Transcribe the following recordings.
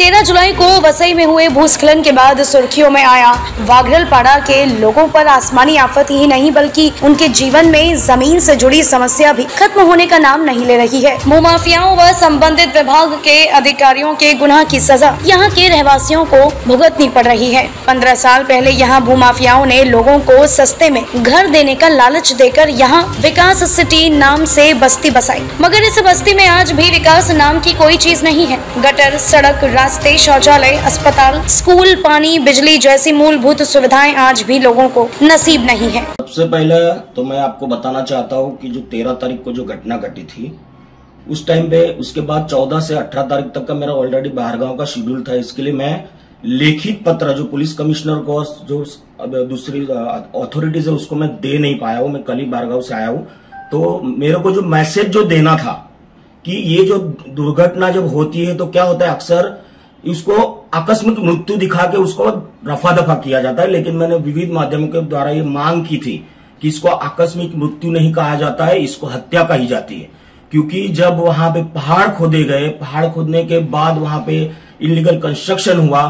13 जुलाई को वसई में हुए भूस्खलन के बाद सुर्खियों में आया वाघरलपाड़ा के लोगों पर आसमानी आफत ही नहीं बल्कि उनके जीवन में जमीन से जुड़ी समस्या भी खत्म होने का नाम नहीं ले रही है। भूमाफियाओं व संबंधित विभाग के अधिकारियों के गुनाह की सजा यहां के रहवासियों को भुगतनी पड़ रही है। 15 साल पहले यहां भूमाफियाओं ने लोगों को सस्ते में घर देने का लालच देकर यहां विकास सिटी नाम से बस्ती बसाई, मगर इस बस्ती में आज भी विकास नाम की कोई चीज नहीं है। गटर, सड़क, रास्ते, शौचालय, अस्पताल, स्कूल, पानी, बिजली जैसी मूलभूत सुविधाएं आज भी लोगों को नसीब नहीं है। सबसे पहले तो मैं आपको बताना चाहता हूं कि जो 13 तारीख को जो घटना घटी थी उस टाइम पे, उसके बाद 14 से 18 तारीख तक का मेरा ऑलरेडी बाहरगांव का शेड्यूल था। इसके लिए मैं लिखित पत्र जो पुलिस कमिश्नर को, जो दूसरी अथॉरिटीज है, उसको मैं दे नहीं पाया हूं। मैं कल ही बाहरगांव से आया हूं, तो मेरे को जो मैसेज जो देना था कि ये जो दुर्घटना जब होती है तो क्या होता है, अक्सर इसको आकस्मिक मृत्यु दिखा के उसको रफा दफा किया जाता है। लेकिन मैंने विविध माध्यमों के द्वारा ये मांग की थी कि इसको आकस्मिक मृत्यु नहीं कहा जाता है, इसको हत्या कही जाती है। क्योंकि जब वहां पे पहाड़ खोदे गए, पहाड़ खोदने के बाद वहां पे इलीगल कंस्ट्रक्शन हुआ,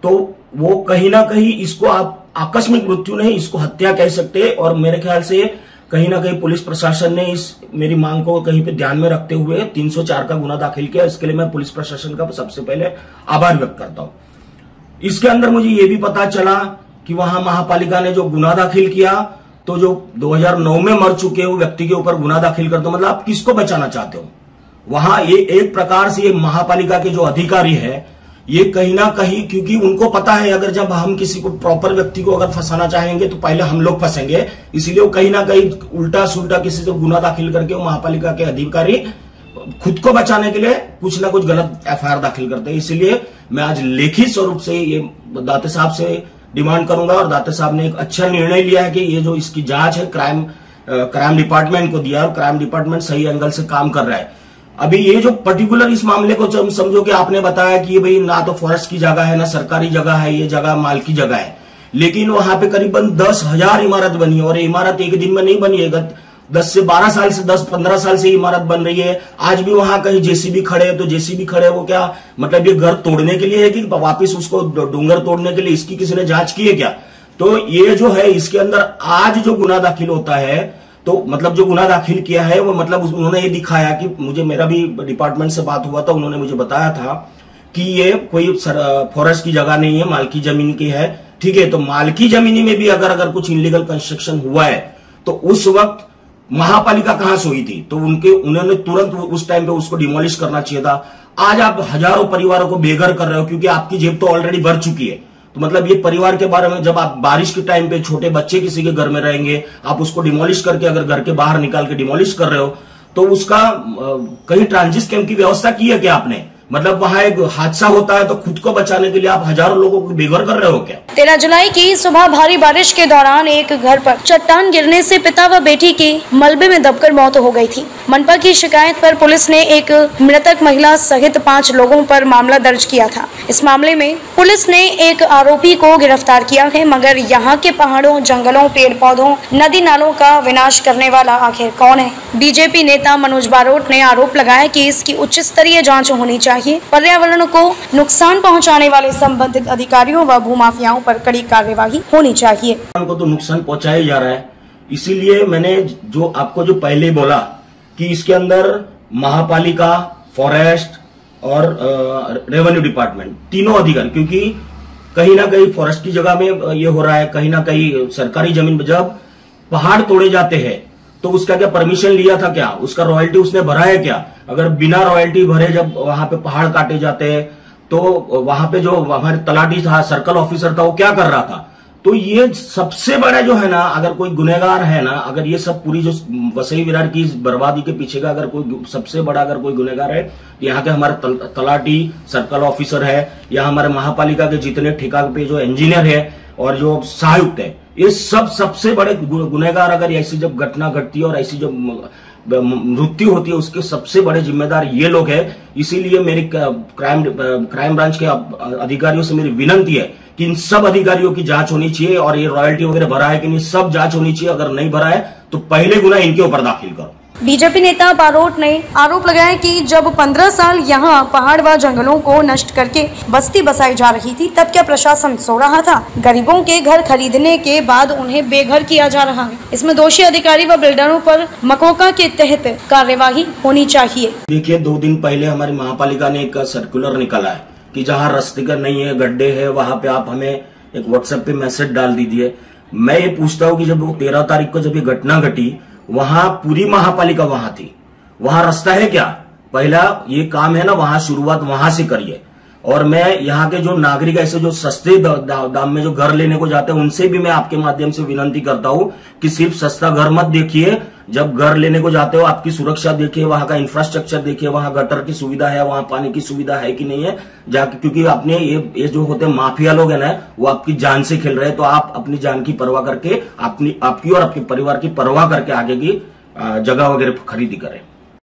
तो वो कहीं ना कहीं इसको आप आकस्मिक मृत्यु नहीं, इसको हत्या कह सकते। और मेरे ख्याल से कहीं ना कहीं पुलिस प्रशासन ने इस मेरी मांग को कहीं पे ध्यान में रखते हुए 304 का गुना दाखिल किया। इसके लिए मैं पुलिस प्रशासन का सबसे पहले आभार व्यक्त करता हूं। इसके अंदर मुझे ये भी पता चला कि वहां महापालिका ने जो गुना दाखिल किया, तो जो 2009 में मर चुके हो व्यक्ति के ऊपर गुना दाखिल कर दो, मतलब आप किसको बचाना चाहते हो। वहां ये एक प्रकार से ये महापालिका के जो अधिकारी है, ये कहीं ना कहीं, क्योंकि उनको पता है अगर जब हम किसी को प्रॉपर व्यक्ति को अगर फंसाना चाहेंगे तो पहले हम लोग फंसेंगे, इसलिए वो कहीं ना कहीं उल्टा सुल्टा किसी से गुना दाखिल करके वो महापालिका के अधिकारी खुद को बचाने के लिए कुछ ना कुछ गलत एफआईआर दाखिल करते हैं। इसलिए मैं आज लिखित स्वरूप से ये दाते साहब से डिमांड करूंगा, और दाते साहब ने एक अच्छा निर्णय लिया है कि ये जो इसकी जांच है क्राइम डिपार्टमेंट को दिया, और क्राइम डिपार्टमेंट सही एंगल से काम कर रहा है। अभी ये जो पर्टिकुलर इस मामले को समझो कि आपने बताया कि भाई ना तो फॉरेस्ट की जगह है ना सरकारी जगह है, ये जगह माल की जगह है, लेकिन वहां पे करीबन 10,000 इमारत बनी है। और इमारत एक दिन में नहीं बनी है, 10 से 12 साल से 10-15 साल से इमारत बन रही है। आज भी वहां कहीं जेसीबी खड़े है, तो जेसीबी खड़े वो क्या मतलब ये घर तोड़ने के लिए है कि वापिस उसको डूंगर तोड़ने के लिए, इसकी किसी ने जांच की है क्या। तो ये जो है इसके अंदर आज जो गुना दाखिल होता है, तो मतलब जो गुना दाखिल किया है वो मतलब उन्होंने ये दिखाया कि मुझे, मेरा भी डिपार्टमेंट से बात हुआ था, उन्होंने मुझे बताया था कि ये कोई फॉरेस्ट की जगगह नहीं है, मालकी जमीन की है। ठीक है, तो मालकी जमीनी में भी अगर कुछ इलीगल कंस्ट्रक्शन हुआ है तो उस वक्त महापालिका कहां सोई थी, तो उन्होंने तुरंत उस टाइम पे उसको डिमोलिश करना चाहिए था। आज आप हजारों परिवारों को बेघर कर रहे हो क्योंकि आपकी जेब तो ऑलरेडी भर चुकी है। तो मतलब ये परिवार के बारे में, जब आप बारिश के टाइम पे छोटे बच्चे किसी के घर में रहेंगे, आप उसको डिमोलिश करके अगर घर के बाहर निकाल के डिमोलिश कर रहे हो, तो उसका कहीं ट्रांजिट कैंप की व्यवस्था की है क्या आपने। मतलब वहां एक हादसा होता है तो खुद को बचाने के लिए आप हजारों लोगों को बेघर कर रहे हो क्या। 13 जुलाई की सुबह भारी बारिश के दौरान एक घर पर चट्टान गिरने से पिता व बेटी की मलबे में दबकर मौत हो गई थी। मनपा की शिकायत पर पुलिस ने एक मृतक महिला सहित 5 लोगों पर मामला दर्ज किया था। इस मामले में पुलिस ने एक आरोपी को गिरफ्तार किया है, मगर यहाँ के पहाड़ों, जंगलों, पेड़ पौधों, नदी नालों का विनाश करने वाला आखिर कौन है। बीजेपी नेता मनोज बारोट ने आरोप लगाया कि इसकी उच्च स्तरीय जाँच होनी चाहिए। पर्यावरण को नुकसान पहुंचाने वाले संबंधित अधिकारियों व भूमाफियाओं पर कड़ी कार्यवाही होनी चाहिए। को तो नुकसान पहुंचाया जा रहा है, इसीलिए मैंने जो आपको जो पहले बोला कि इसके अंदर महापालिका, फॉरेस्ट और रेवेन्यू डिपार्टमेंट तीनों अधिकारी, क्योंकि कहीं ना कहीं फॉरेस्ट की जगह में ये हो रहा है, कहीं ना कहीं सरकारी जमीन, जब पहाड़ तोड़े जाते हैं तो उसका क्या परमिशन लिया था क्या, उसका रॉयल्टी उसने भरा है क्या। अगर बिना रॉयल्टी भरे जब वहां पे पहाड़ काटे जाते हैं तो वहां पे जो हमारे तलाटी था, सर्कल ऑफिसर था, वो क्या कर रहा था। तो ये सबसे बड़ा जो है ना, अगर कोई गुनहगार है ना, अगर ये सब पूरी जो वसई विरार की बर्बादी के पीछे का अगर कोई सबसे बड़ा अगर कोई गुनहगार है, यहाँ के हमारे तलाटी, सर्कल ऑफिसर है, या हमारे महापालिका के जितने ठेका पे जो इंजीनियर है और जो सहायुक्त है, ये सब सबसे बड़े गुनहगार। अगर ऐसी जब घटना घटती है और ऐसी जब मृत्यु होती है, उसके सबसे बड़े जिम्मेदार ये लोग हैं। इसीलिए मेरी क्राइम ब्रांच के अधिकारियों से मेरी विनती है कि इन सब अधिकारियों की जांच होनी चाहिए, और ये रॉयल्टी वगैरह भरा है कि नहीं, सब जांच होनी चाहिए। अगर नहीं भरा है तो पहले गुना इनके ऊपर दाखिल करो। बीजेपी नेता बारोट ने आरोप लगाया कि जब 15 साल यहां पहाड़ व जंगलों को नष्ट करके बस्ती बसाई जा रही थी, तब क्या प्रशासन सो रहा था? गरीबों के घर खरीदने के बाद उन्हें बेघर किया जा रहा है। इसमें दोषी अधिकारी व बिल्डरों पर मकोका के तहत कार्यवाही होनी चाहिए। देखिए, 2 दिन पहले हमारी महापालिका ने एक सर्कुलर निकाला है कि जहाँ रास्ते का नहीं है, गड्ढे है, वहां पे आप हमें एक व्हाट्सएप पे मैसेज डाल दीजिए। मैं ये पूछता हूँ कि जब वो 13 तारीख को जब ये घटना घटी, वहां पूरी महापालिका वहां थी, वहां रास्ता है क्या? पहला ये काम है ना, वहां शुरुआत वहां से करिए। और मैं यहाँ के जो नागरिक ऐसे जो सस्ते दाम में जो घर लेने को जाते हैं, उनसे भी मैं आपके माध्यम से विनती करता हूँ कि सिर्फ सस्ता घर मत देखिए। जब घर लेने को जाते हो, आपकी सुरक्षा देखिए, वहां का इंफ्रास्ट्रक्चर देखिए, वहां गटर की सुविधा है, वहां पानी की सुविधा है कि नहीं है जाके, क्योंकि आपने ये जो होते हैं माफिया लोग है ना, वो आपकी जान से खेल रहे हैं। तो आप अपनी जान की परवाह करके, आपकी और आपके परिवार की परवाह करके आगे की जगह वगैरह खरीदी करें।